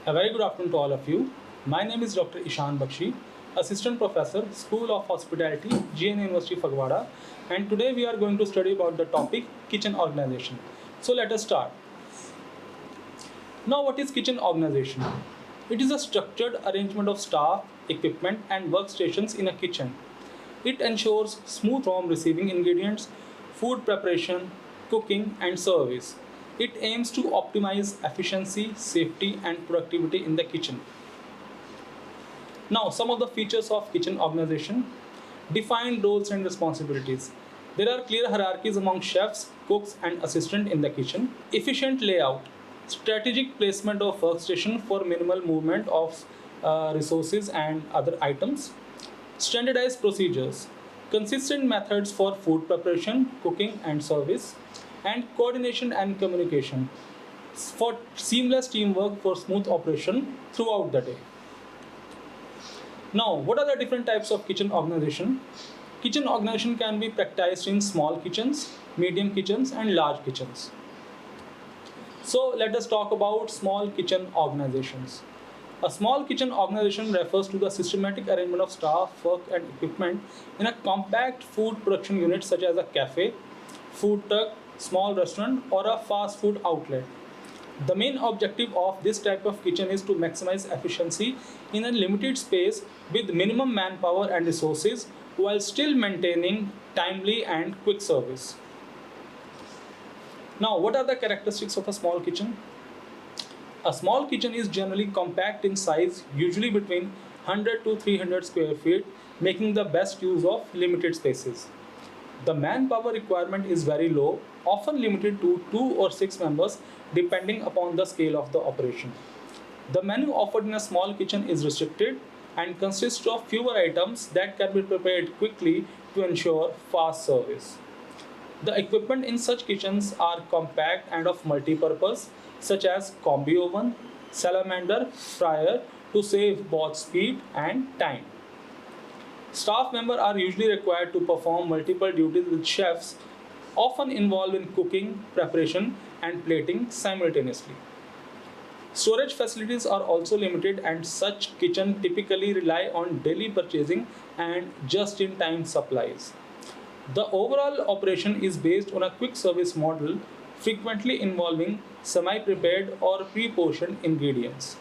A very good afternoon to all of you. My name is Dr. Ishan Bakshi, Assistant Professor, School of Hospitality, GN University Fagwada, and today we are going to study about the topic kitchen organization. So let us start. Now, what is kitchen organization? It is a structured arrangement of staff, equipment, and workstations in a kitchen. It ensures smooth from receiving ingredients, food preparation, cooking, and service. It aims to optimize efficiency, safety, and productivity in the kitchen. Now, some of the features of kitchen organization: defined roles and responsibilities. There are clear hierarchies among chefs, cooks, and assistants in the kitchen. Efficient layout, strategic placement of workstation for minimal movement of resources and other items. Standardized procedures, consistent methods for food preparation, cooking, and service, and coordination and communication for seamless teamwork for smooth operation throughout the day. Now, what are the different types of kitchen organization? Kitchen organization can be practiced in small kitchens, medium kitchens, and large kitchens. So, let us talk about small kitchen organizations. A small kitchen organization refers to the systematic arrangement of staff, work, and equipment in a compact food production unit such as a cafe, food truck, small restaurant, or a fast food outlet. The main objective of this type of kitchen is to maximize efficiency in a limited space with minimum manpower and resources while still maintaining timely and quick service. Now, what are the characteristics of a small kitchen? A small kitchen is generally compact in size, usually between 100 to 300 square feet, making the best use of limited spaces. The manpower requirement is very low, often limited to 2 or 6 members depending upon the scale of the operation. The menu offered in a small kitchen is restricted and consists of fewer items that can be prepared quickly to ensure fast service. The equipment in such kitchens are compact and of multi-purpose, such as combi oven, salamander, fryer to save both speed and time. Staff members are usually required to perform multiple duties with chefs, often involved in cooking, preparation, and plating simultaneously. Storage facilities are also limited, and such kitchens typically rely on daily purchasing and just in time supplies. The overall operation is based on a quick service model, frequently involving semi prepared or pre portioned ingredients.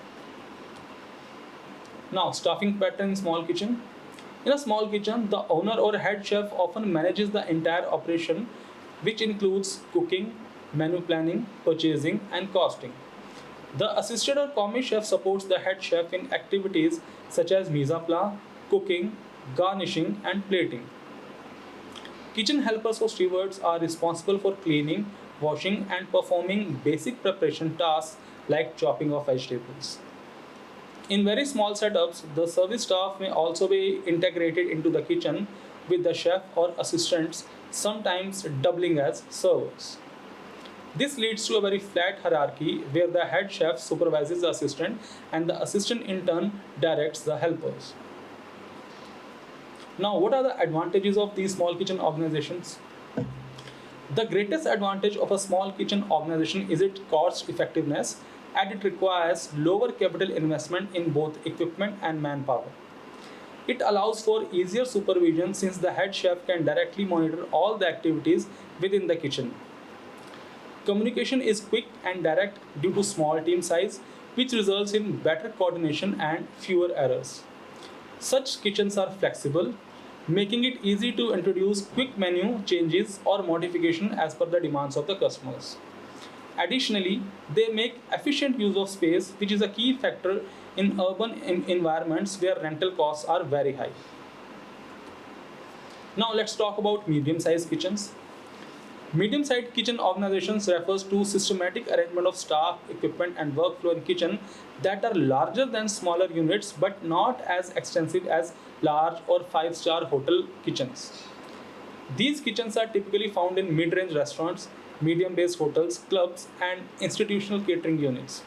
Now, staffing pattern in small kitchen. In a small kitchen, the owner or head chef often manages the entire operation, which includes cooking, menu planning, purchasing, and costing. The assistant or commis chef supports the head chef in activities such as mise en place, cooking, garnishing, and plating. Kitchen helpers or stewards are responsible for cleaning, washing, and performing basic preparation tasks like chopping of vegetables. In very small setups, the service staff may also be integrated into the kitchen with the chef or assistants, sometimes doubling as servers. This leads to a very flat hierarchy where the head chef supervises the assistant and the assistant in turn directs the helpers. Now, what are the advantages of these small kitchen organizations? The greatest advantage of a small kitchen organization is its cost effectiveness, and it requires lower capital investment in both equipment and manpower. It allows for easier supervision since the head chef can directly monitor all the activities within the kitchen. Communication is quick and direct due to small team size, which results in better coordination and fewer errors. Such kitchens are flexible, making it easy to introduce quick menu changes or modification as per the demands of the customers. Additionally, they make efficient use of space, which is a key factor in urban environments where rental costs are very high. Now let's talk about medium-sized kitchens. Medium-sized kitchen organizations refers to systematic arrangement of staff, equipment, and workflow in kitchen that are larger than smaller units but not as extensive as large or five-star hotel kitchens. These kitchens are typically found in mid-range restaurants, medium-based hotels, clubs, and institutional catering units.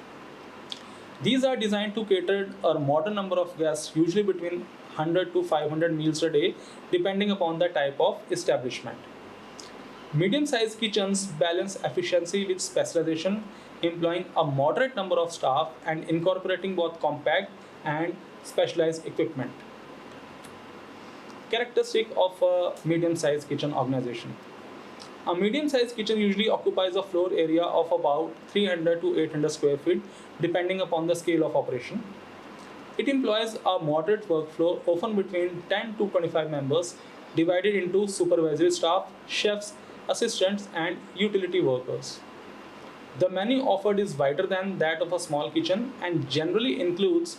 These are designed to cater a modern number of guests, usually between 100 to 500 meals a day, depending upon the type of establishment. Medium-sized kitchens balance efficiency with specialization, employing a moderate number of staff and incorporating both compact and specialized equipment. Characteristic of a medium-sized kitchen organization. A medium-sized kitchen usually occupies a floor area of about 300 to 800 square feet, depending upon the scale of operation. It employs a moderate workflow, often between 10 to 25 members, divided into supervisory staff, chefs, assistants, and utility workers. The menu offered is wider than that of a small kitchen and generally includes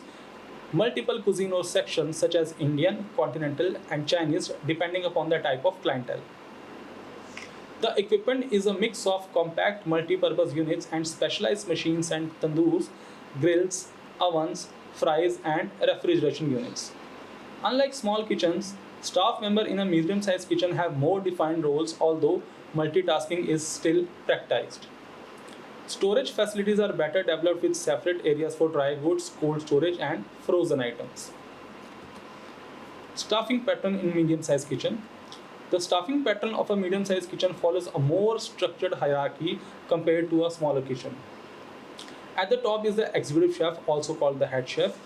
multiple cuisine or sections such as Indian, continental, and Chinese, depending upon the type of clientele. The equipment is a mix of compact multi-purpose units and specialized machines and tandoors, grills, ovens, fries, and refrigeration units. Unlike small kitchens, staff members in a medium-sized kitchen have more defined roles, although multitasking is still practiced. Storage facilities are better developed with separate areas for dry goods, cold storage, and frozen items. Staffing pattern in medium-sized kitchen. The staffing pattern of a medium-sized kitchen follows a more structured hierarchy compared to a smaller kitchen. At the top is the executive chef, also called the head chef,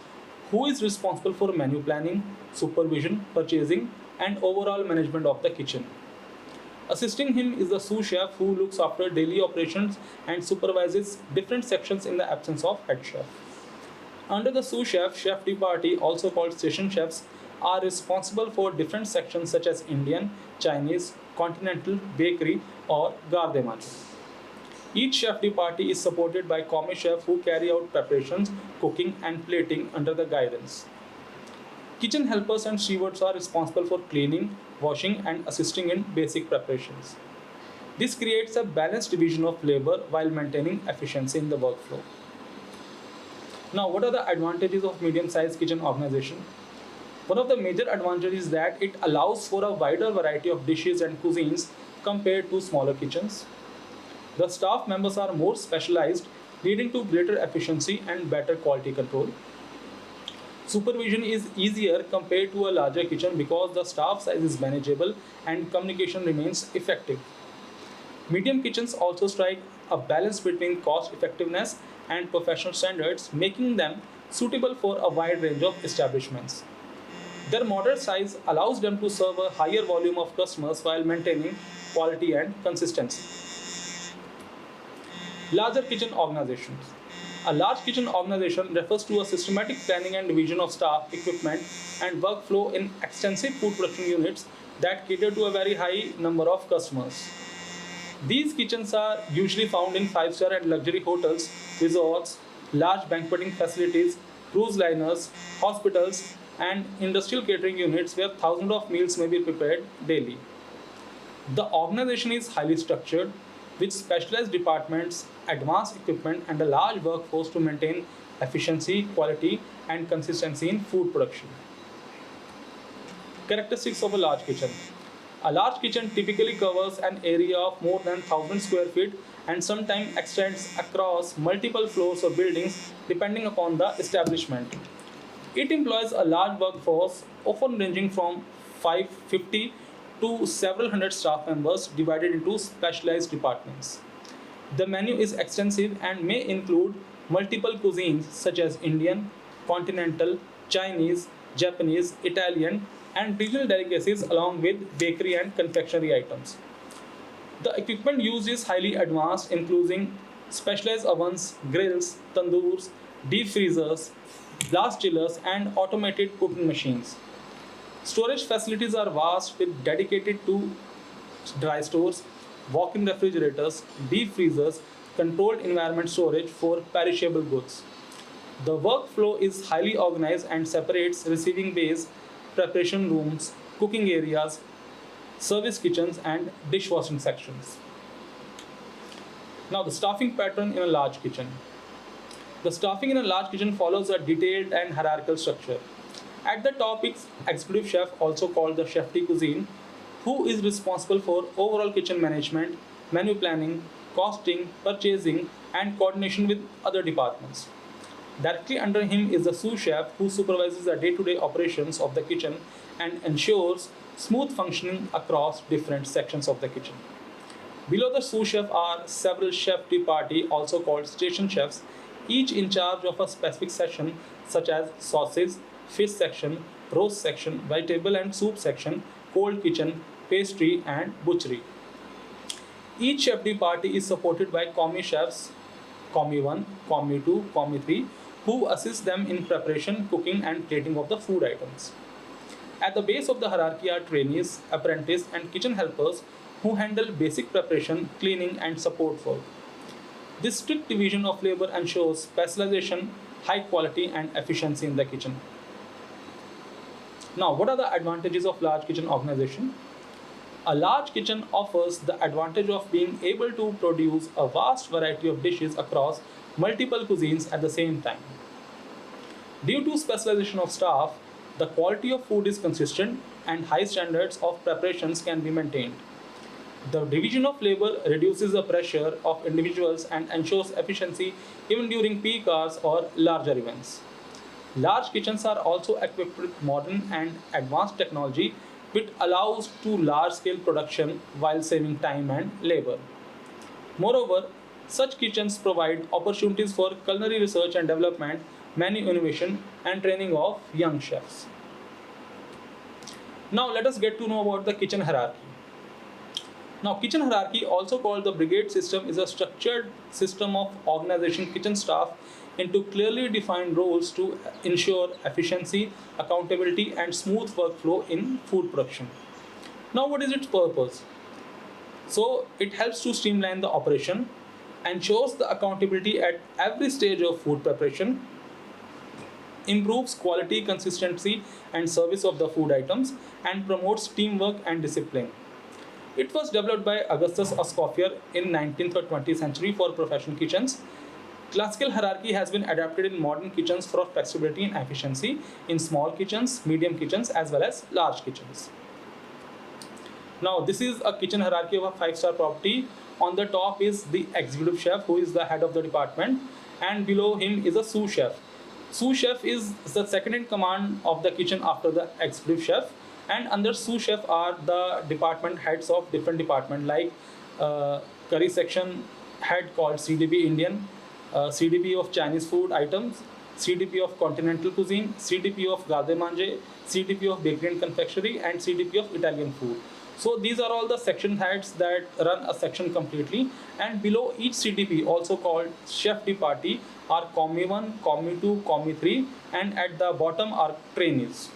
who is responsible for menu planning, supervision, purchasing, and overall management of the kitchen. Assisting him is the sous chef, who looks after daily operations and supervises different sections in the absence of head chef. Under the sous chef, chef de partie, also called station chefs, are responsible for different sections such as Indian, Chinese, continental, bakery, or garde manger. Each chef de partie is supported by commis chef who carry out preparations, cooking, and plating under the guidance. Kitchen helpers and stewards are responsible for cleaning, washing, and assisting in basic preparations. This creates a balanced division of labor while maintaining efficiency in the workflow. Now, what are the advantages of medium-sized kitchen organization? One of the major advantages is that it allows for a wider variety of dishes and cuisines compared to smaller kitchens. The staff members are more specialized, leading to greater efficiency and better quality control. Supervision is easier compared to a larger kitchen because the staff size is manageable and communication remains effective. Medium kitchens also strike a balance between cost effectiveness and professional standards, making them suitable for a wide range of establishments. Their moderate size allows them to serve a higher volume of customers while maintaining quality and consistency. Larger kitchen organizations. A large kitchen organization refers to a systematic planning and division of staff, equipment, and workflow in extensive food production units that cater to a very high number of customers. These kitchens are usually found in five-star and luxury hotels, resorts, large banqueting facilities, cruise liners, hospitals, and industrial catering units where thousands of meals may be prepared daily. The organization is highly structured with specialized departments, advanced equipment, and a large workforce to maintain efficiency, quality, and consistency in food production. Characteristics of a large kitchen. A large kitchen typically covers an area of more than 1,000 square feet and sometimes extends across multiple floors or buildings depending upon the establishment. It employs a large workforce, often ranging from 550 to several hundred staff members divided into specialized departments. The menu is extensive and may include multiple cuisines such as Indian, continental, Chinese, Japanese, Italian, and regional delicacies along with bakery and confectionery items. The equipment used is highly advanced, including specialized ovens, grills, tandoors, deep freezers, blast chillers, and automated cooking machines. Storage facilities are vast with dedicated to dry stores, walk-in refrigerators, deep freezers, controlled environment storage for perishable goods. The workflow is highly organized and separates receiving bays, preparation rooms, cooking areas, service kitchens, and dishwashing sections. Now, the staffing pattern in a large kitchen. The staffing in a large kitchen follows a detailed and hierarchical structure. At the top is executive chef, also called the chef de cuisine, who is responsible for overall kitchen management, menu planning, costing, purchasing, and coordination with other departments. Directly under him is the sous chef, who supervises the day-to-day operations of the kitchen and ensures smooth functioning across different sections of the kitchen. Below the sous chef are several chef de partie, also called station chefs, each in charge of a specific section such as sauces, fish section, roast section, vegetable and soup section, cold kitchen, pastry, and butchery. Each chef de partie is supported by commis chefs, commis 1, commis 2, commis 3, who assist them in preparation, cooking, and plating of the food items. At the base of the hierarchy are trainees, apprentices, and kitchen helpers who handle basic preparation, cleaning, and support work. This strict division of labor ensures specialization, high quality, and efficiency in the kitchen. Now, what are the advantages of large kitchen organization? A large kitchen offers the advantage of being able to produce a vast variety of dishes across multiple cuisines at the same time. Due to specialization of staff, the quality of food is consistent and high standards of preparations can be maintained. The division of labor reduces the pressure of individuals and ensures efficiency even during peak hours or larger events. Large kitchens are also equipped with modern and advanced technology which allows to large scale production while saving time and labor. Moreover, such kitchens provide opportunities for culinary research and development, menu innovation, and training of young chefs. Now, let us get to know about the kitchen hierarchy. Now, kitchen hierarchy, also called the brigade system, is a structured system of organization kitchen staff into clearly defined roles to ensure efficiency, accountability, and smooth workflow in food production. Now, what is its purpose? So, it helps to streamline the operation, ensures the accountability at every stage of food preparation, improves quality, consistency, and service of the food items, and promotes teamwork and discipline. It was developed by Augustus Escoffier in 19th or 20th century for professional kitchens. Classical hierarchy has been adapted in modern kitchens for flexibility and efficiency in small kitchens, medium kitchens, as well as large kitchens. Now, this is a kitchen hierarchy of a five-star property. On the top is the executive chef, who is the head of the department, and below him is a sous chef. Sous chef is the second in command of the kitchen after the executive chef, and under sous chef are the department heads of different department like curry section head called CDP Indian, CDP of Chinese food items, CDP of continental cuisine, CDP of garde manger, CDP of bakery and confectionery, and CDP of Italian food. So these are all the section heads that run a section completely, and below each CDP, also called chef de partie, are commis 1, commis 2, commis 3, and at the bottom are trainees.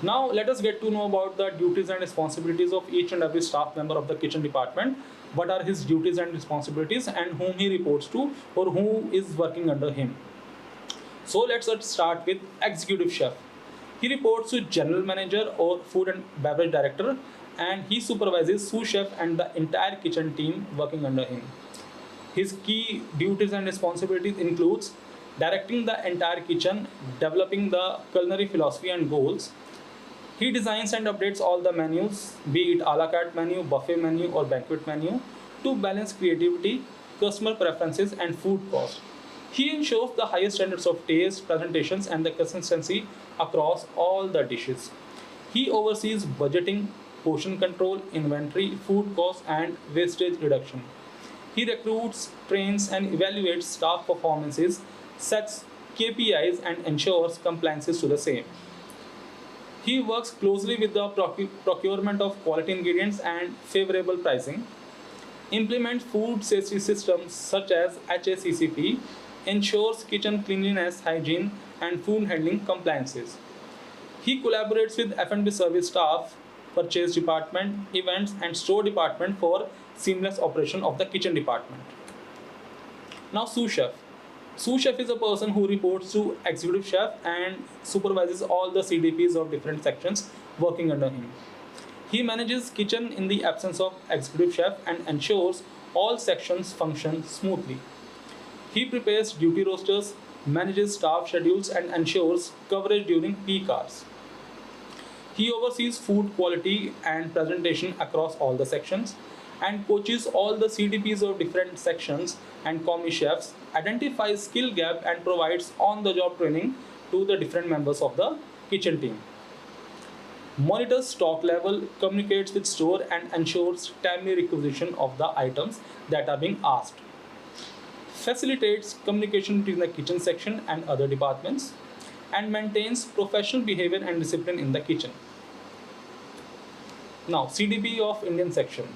Now let us get to know about the duties and responsibilities of each and every staff member of the kitchen department. What are his duties and responsibilities, and whom he reports to or who is working under him. So let's start with executive chef. He reports to general manager or food and beverage director, and he supervises sous chef and the entire kitchen team working under him. His key duties and responsibilities includes directing the entire kitchen, developing the culinary philosophy and goals. He designs and updates all the menus, be it a la carte menu, buffet menu, or banquet menu, to balance creativity, customer preferences, and food cost. He ensures the highest standards of taste, presentations, and the consistency across all the dishes. He oversees budgeting, portion control, inventory, food cost, and wastage reduction. He recruits, trains, and evaluates staff performances, sets KPIs, and ensures compliances to the same. He works closely with the procurement of quality ingredients and favorable pricing, implements food safety systems such as HACCP, ensures kitchen cleanliness, hygiene, and food handling compliances. He collaborates with F&B service staff, purchase department, events, and store department for seamless operation of the kitchen department. Now, sous chef. Sous chef is a person who reports to executive chef and supervises all the CDPs of different sections working under him. He manages kitchen in the absence of executive chef and ensures all sections function smoothly. He prepares duty rosters, manages staff schedules, and ensures coverage during peak hours. He oversees food quality and presentation across all the sections and coaches all the CDPs of different sections and commis chefs, identifies skill gap, and provides on the job training to the different members of the kitchen team. monitors stock level, communicates with store, and ensures timely requisition of the items that are being asked, facilitates communication between the kitchen section and other departments, and maintains professional behavior and discipline in the kitchen. Now, CDB of Indian section.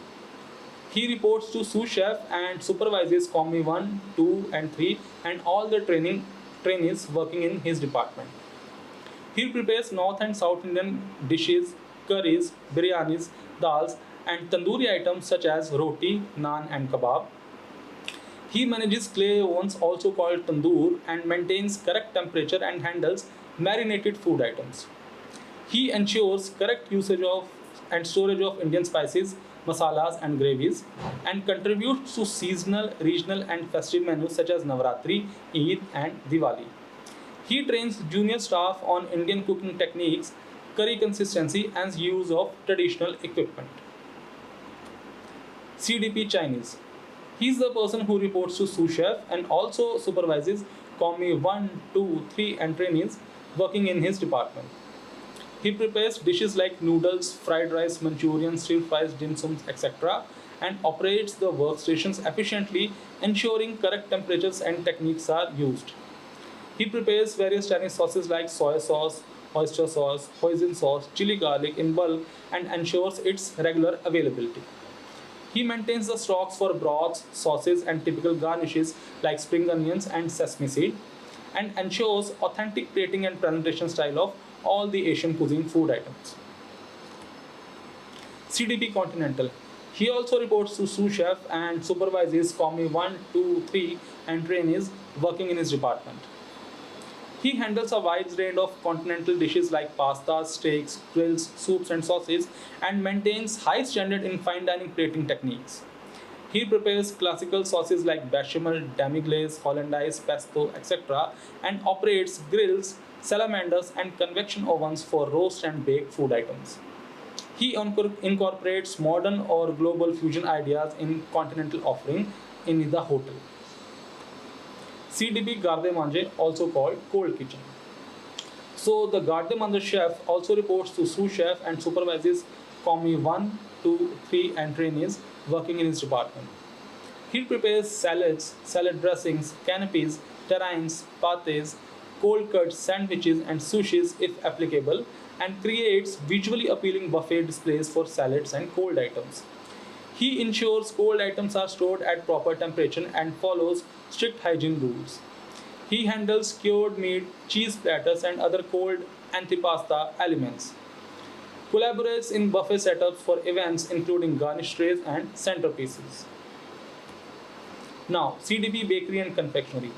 He reports to sous chef and supervises Combi 1, 2, and 3 and all the trainees working in his department. He prepares North and South Indian dishes, curries, biryanis, dals, and tandoori items such as roti, naan, and kebab. He manages clay ovens, also called tandoor, and maintains correct temperature and handles marinated food items. He ensures correct usage of and storage of Indian spices, masalas, and gravies, and contributes to seasonal, regional, and festive menus such as Navratri, Eid, and Diwali. He trains junior staff on Indian cooking techniques, curry consistency, and use of traditional equipment. CDP Chinese. He is the person who reports to sous chef and also supervises Commis 1, 2, 3, and trainees working in his department. He prepares dishes like noodles, fried rice, Manchurian, stir fries, dim sums, etc., and operates the workstations efficiently, ensuring correct temperatures and techniques are used. He prepares various Chinese sauces like soy sauce, oyster sauce, hoisin sauce, chili garlic in bulk, and ensures its regular availability. He maintains the stocks for broths, sauces, and typical garnishes like spring onions and sesame seed, and ensures authentic plating and presentation style of all the Asian cuisine food items. CDP Continental. He also reports to sous chef and supervises Commis 1, 2, 3, and trainees working in his department. He handles a wide range of continental dishes like pastas, steaks, grills, soups, and sauces, and maintains high standard in fine dining plating techniques. He prepares classical sauces like bechamel, demi-glace, hollandaise, pesto, etc., and operates grills, salamanders, and convection ovens for roast and baked food items. He incorporates modern or global fusion ideas in continental offering in the hotel. CDB Garde Manger, also called cold kitchen. So the Garde Manger chef also reports to sous chef and supervises Commis 1, 2, 3, and trainees working in his department. He prepares salads, salad dressings, canapes, terrines, pates, cold cuts, sandwiches, and sushis if applicable, and creates visually appealing buffet displays for salads and cold items. He ensures cold items are stored at proper temperature and follows strict hygiene rules. He handles cured meat, cheese platters, and other cold antipasta elements. Collaborates in buffet setups for events including garnish trays and centerpieces. Now, CDP Bakery and Confectionery.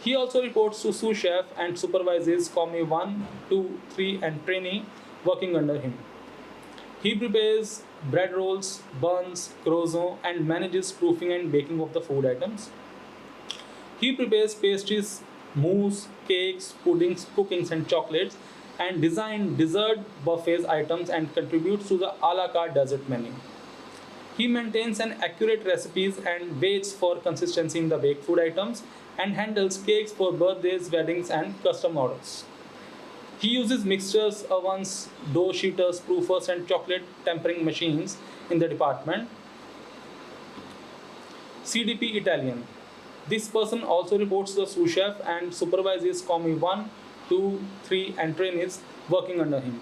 He also reports to sous chef and supervises Commis 1, 2, 3, and trainee working under him. He prepares bread rolls, buns, croissants, and manages proofing and baking of the food items. He prepares pastries, mousse, cakes, puddings, cookings, and chocolates, and designs dessert buffets items and contributes to the a la carte dessert menu. He maintains an accurate recipes and waits for consistency in the baked food items and handles cakes for birthdays, weddings, and custom orders. He uses mixtures, ovens, dough sheeters, proofers, and chocolate tempering machines in the department. CDP Italian. This person also reports to the sous chef and supervises Commis 1, 2, 3, and trainees working under him.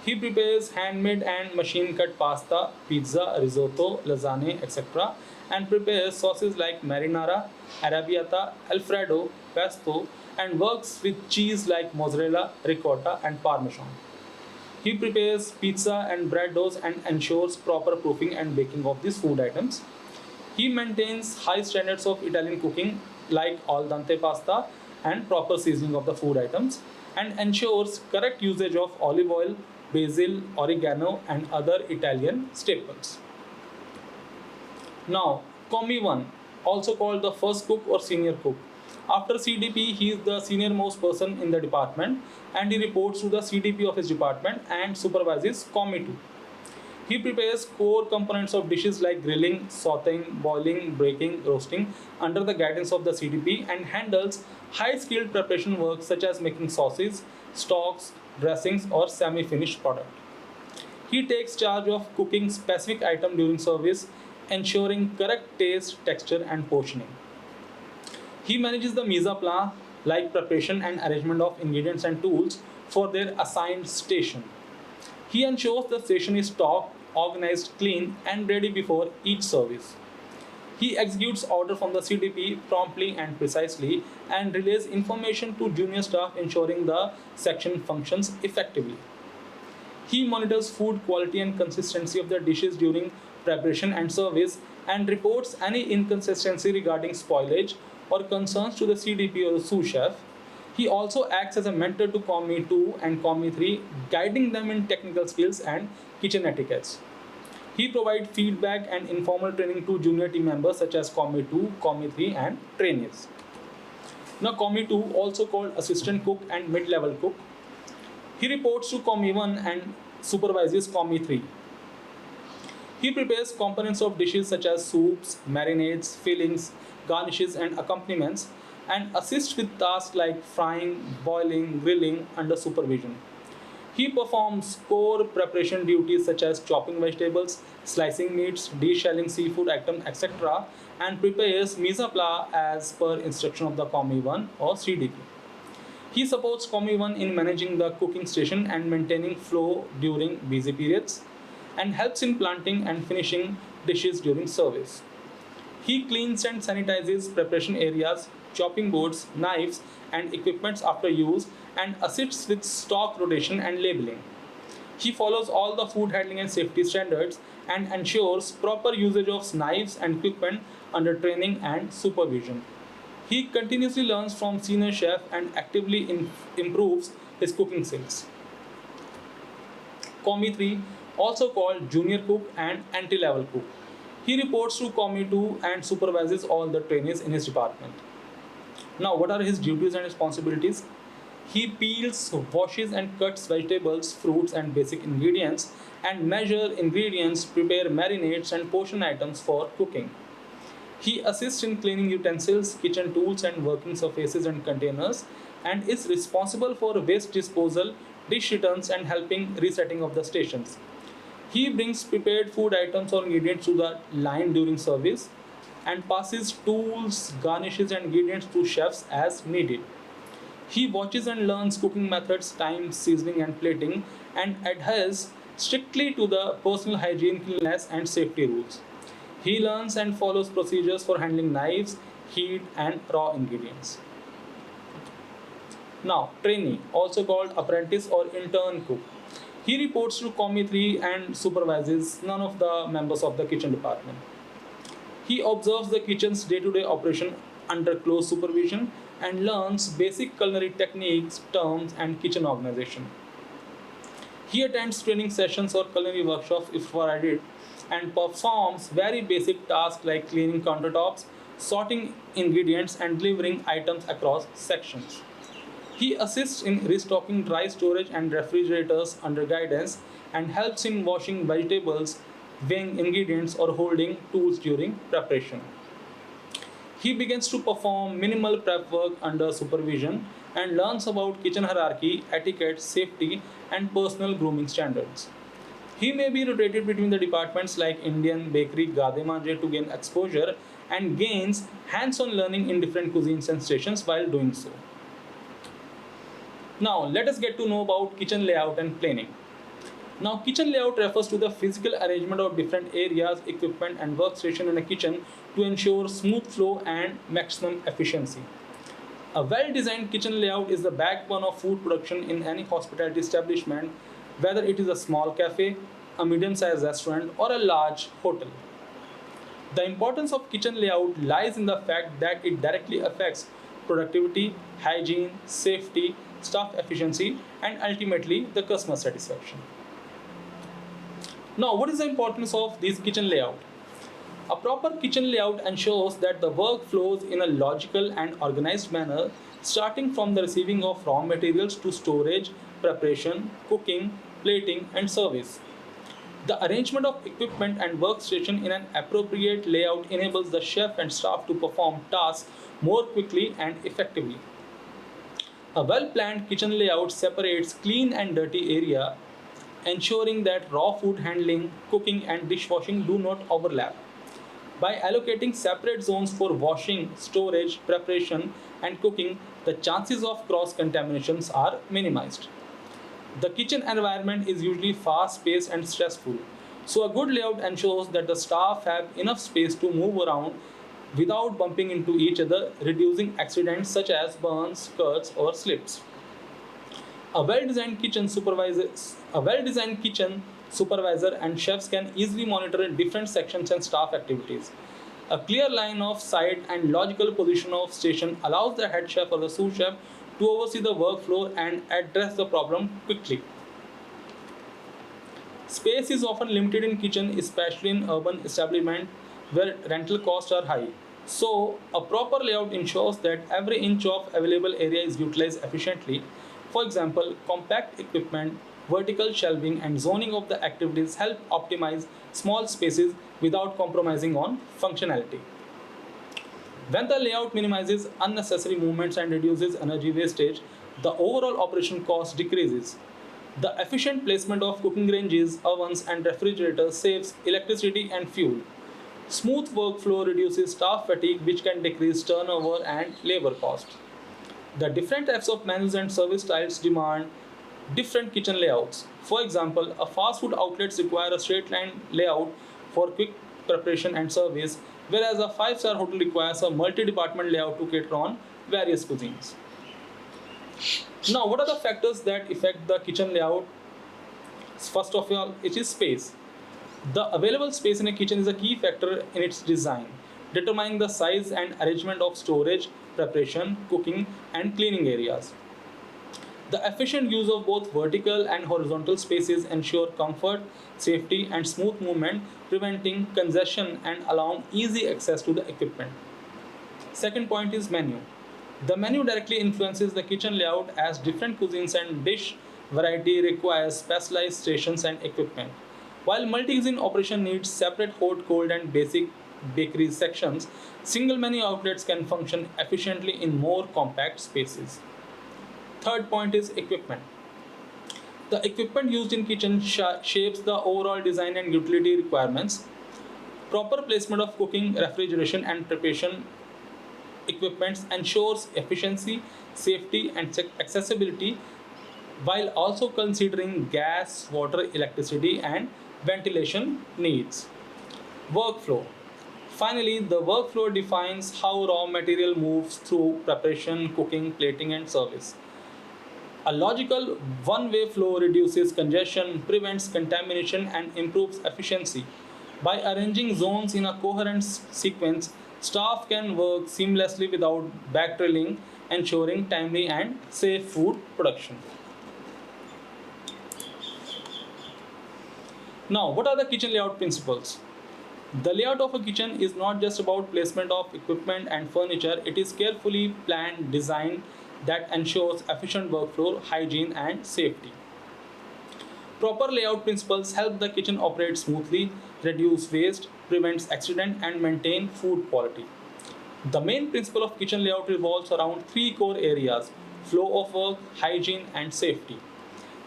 He prepares handmade and machine cut pasta, pizza, risotto, lasagna, etc., and prepares sauces like marinara, arrabbiata, alfredo, pesto, and works with cheese like mozzarella, ricotta, and parmesan. He prepares pizza and bread doughs and ensures proper proofing and baking of these food items. He maintains high standards of Italian cooking like al dente pasta and proper seasoning of the food items, and ensures correct usage of olive oil, basil, oregano, and other Italian staples. Now, Commis 1, also called the first cook or senior cook. After CDP, he is the senior most person in the department, and he reports to the CDP of his department and supervises Commis 2. He prepares core components of dishes like grilling, sauteing, boiling, breaking, roasting under the guidance of the CDP, and handles high-skilled preparation work such as making sauces, stocks, dressings, or semi-finished product. He takes charge of cooking specific item during service, ensuring correct taste, texture, and portioning. He manages the mise en place, like preparation and arrangement of ingredients and tools for their assigned station. He ensures the station is stocked, organized, clean, and ready before each service. He executes order from the CDP promptly and precisely and relays information to junior staff ensuring the section functions effectively. He monitors food quality and consistency of the dishes during preparation and service and reports any inconsistency regarding spoilage or concerns to the CDP or the sous chef. He also acts as a mentor to COMI 2 and COMI 3, guiding them in technical skills and kitchen etiquettes. He provides feedback and informal training to junior team members such as COMI 2, COMI 3, and trainees. Now, COMI 2, also called Assistant Cook and Mid-Level Cook, he reports to COMI 1 and supervises COMI 3. He prepares components of dishes such as soups, marinades, fillings, garnishes, and accompaniments, and assists with tasks like frying, boiling, grilling under supervision. He performs core preparation duties such as chopping vegetables, slicing meats, deshelling seafood items, etc., and prepares mise en place as per instruction of the COMI 1 or CDP. He supports COMI 1 in managing the cooking station and maintaining flow during busy periods, and helps in planting and finishing dishes during service. He cleans and sanitizes preparation areas, chopping boards, knives, and equipments after use, and assists with stock rotation and labeling. He follows all the food handling and safety standards and ensures proper usage of knives and equipment under training and supervision. He continuously learns from senior chef and actively improves his cooking skills. COMI 3, also called Junior Cook and Entry-Level Cook. He reports to COMI 2 and supervises all the trainees in his department. Now, what are his duties and responsibilities? He peels, washes, and cuts vegetables, fruits, and basic ingredients, and measure ingredients, prepare marinades, and portion items for cooking. He assists in cleaning utensils, kitchen tools, and working surfaces and containers, and is responsible for waste disposal, dish returns, and helping resetting of the stations. He brings prepared food items or ingredients to the line during service and passes tools, garnishes, and ingredients to chefs as needed. He watches and learns cooking methods, time, seasoning, and plating, and adheres strictly to the personal hygiene, cleanliness, and safety rules. He learns and follows procedures for handling knives, heat, and raw ingredients. Now, trainee, also called apprentice or intern cook. He reports to COMI 3 and supervises none of the members of the kitchen department. He observes the kitchen's day-to-day operation under close supervision and learns basic culinary techniques, terms, and kitchen organization. He attends training sessions or culinary workshops if provided and performs very basic tasks like cleaning countertops, sorting ingredients, and delivering items across sections. He assists in restocking dry storage and refrigerators under guidance and helps in washing vegetables, weighing ingredients, or holding tools during preparation. He begins to perform minimal prep work under supervision and learns about kitchen hierarchy, etiquette, safety, and personal grooming standards. He may be rotated between the departments like Indian, bakery, Gade Manje to gain exposure and gains hands-on learning in different cuisines and stations while doing so. Now, let us get to know about kitchen layout and planning. Now, kitchen layout refers to the physical arrangement of different areas, equipment, and workstation in a kitchen to ensure smooth flow and maximum efficiency. A well-designed kitchen layout is the backbone of food production in any hospitality establishment, whether it is a small cafe, a medium-sized restaurant, or a large hotel. The importance of kitchen layout lies in the fact that it directly affects productivity, hygiene, safety, staff efficiency, and ultimately the customer satisfaction. Now, what is the importance of this kitchen layout? A proper kitchen layout ensures that the work flows in a logical and organized manner, starting from the receiving of raw materials to storage, preparation, cooking, plating, and service. The arrangement of equipment and workstation in an appropriate layout enables the chef and staff to perform tasks more quickly and effectively. A well-planned kitchen layout separates clean and dirty area, ensuring that raw food handling, cooking, and dishwashing do not overlap. By allocating separate zones for washing, storage, preparation, and cooking, the chances of cross contaminations are minimized. The kitchen environment is usually fast paced and stressful, so a good layout ensures that the staff have enough space to move around without bumping into each other, reducing accidents such as burns, cuts, or slips. A well-designed kitchen supervisor and chefs can easily monitor different sections and staff activities. A clear line of sight and logical position of station allows the head chef or the sous chef to oversee the workflow and address the problem quickly. Space is often limited in kitchen, especially in urban establishments where rental costs are high. So, a proper layout ensures that every inch of available area is utilized efficiently. For example, compact equipment, vertical shelving, and zoning of the activities help optimize small spaces without compromising on functionality. When the layout minimizes unnecessary movements and reduces energy wastage, the overall operation cost decreases. The efficient placement of cooking ranges, ovens, and refrigerators saves electricity and fuel. Smooth workflow reduces staff fatigue, which can decrease turnover and labor cost. The different types of menus and service styles demand different kitchen layouts. For example, a fast food outlets require a straight line layout for quick preparation and service, whereas a five-star hotel requires a multi-department layout to cater on various cuisines. Now, what are the factors that affect the kitchen layout? First of all, it is space. The available space in a kitchen is a key factor in its design, determining the size and arrangement of storage, preparation, cooking, and cleaning areas. The efficient use of both vertical and horizontal spaces ensure comfort, safety, and smooth movement, preventing congestion and allowing easy access to the equipment. Second point is menu. The menu directly influences the kitchen layout as different cuisines and dish variety requires specialized stations and equipment. While multi-cuisine operation needs separate hot, cold, and basic bakery sections, single menu outlets can function efficiently in more compact spaces. Third point is equipment. The equipment used in kitchen shapes the overall design and utility requirements. Proper placement of cooking, refrigeration, and preparation equipment ensures efficiency, safety, and accessibility while also considering gas, water, electricity, and ventilation needs. Workflow. Finally, the workflow defines how raw material moves through preparation, cooking, plating, and service. A logical one way flow reduces congestion, prevents contamination, and improves efficiency. By arranging zones in a coherent sequence, staff can work seamlessly without backtrailing, ensuring timely and safe food production. Now, what are the kitchen layout principles? The layout of a kitchen is not just about placement of equipment and furniture, it is carefully planned design that ensures efficient workflow, hygiene, and safety. Proper layout principles help the kitchen operate smoothly, reduce waste, prevents accident, and maintain food quality. The main principle of kitchen layout revolves around three core areas: flow of work, hygiene, and safety.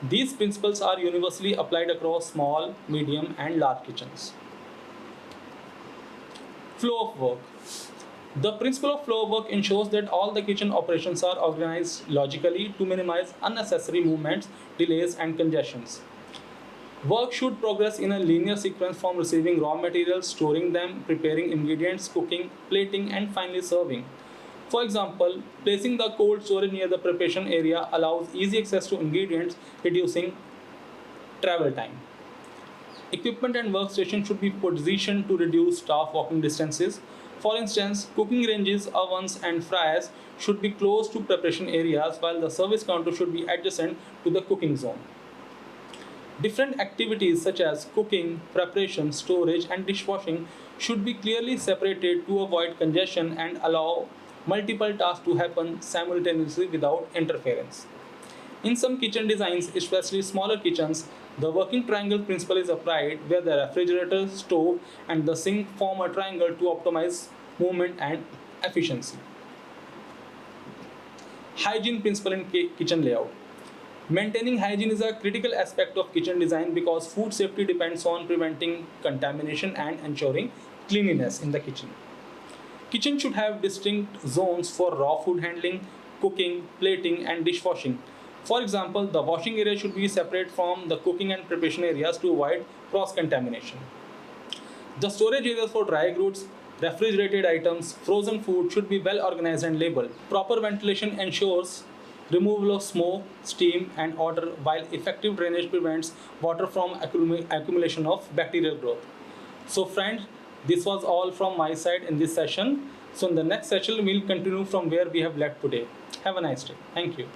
These principles are universally applied across small, medium, and large kitchens. Flow of work. The principle of flow of work ensures that all the kitchen operations are organized logically to minimize unnecessary movements, delays, and congestions. Work should progress in a linear sequence from receiving raw materials, storing them, preparing ingredients, cooking, plating, and finally serving. For example, placing the cold storage near the preparation area allows easy access to ingredients, reducing travel time. Equipment and workstation should be positioned to reduce staff walking distances. For instance, cooking ranges, ovens, and fryers should be close to preparation areas while the service counter should be adjacent to the cooking zone. Different activities such as cooking, preparation, storage, and dishwashing should be clearly separated to avoid congestion and allow multiple tasks to happen simultaneously without interference. In some kitchen designs, especially smaller kitchens, the working triangle principle is applied where the refrigerator, stove, and the sink form a triangle to optimize movement and efficiency. Hygiene principle in kitchen layout. Maintaining hygiene is a critical aspect of kitchen design because food safety depends on preventing contamination and ensuring cleanliness in the kitchen. Kitchen should have distinct zones for raw food handling, cooking, plating, and dishwashing. For example, the washing area should be separate from the cooking and preparation areas to avoid cross contamination. The storage areas for dry goods, refrigerated items, frozen food should be well organized and labeled. Proper ventilation ensures removal of smoke, steam, and odor, while effective drainage prevents water from accumulation of bacterial growth. So, friends, this was all from my side in this session. So, in the next session, we'll continue from where we have left today. Have a nice day. Thank you.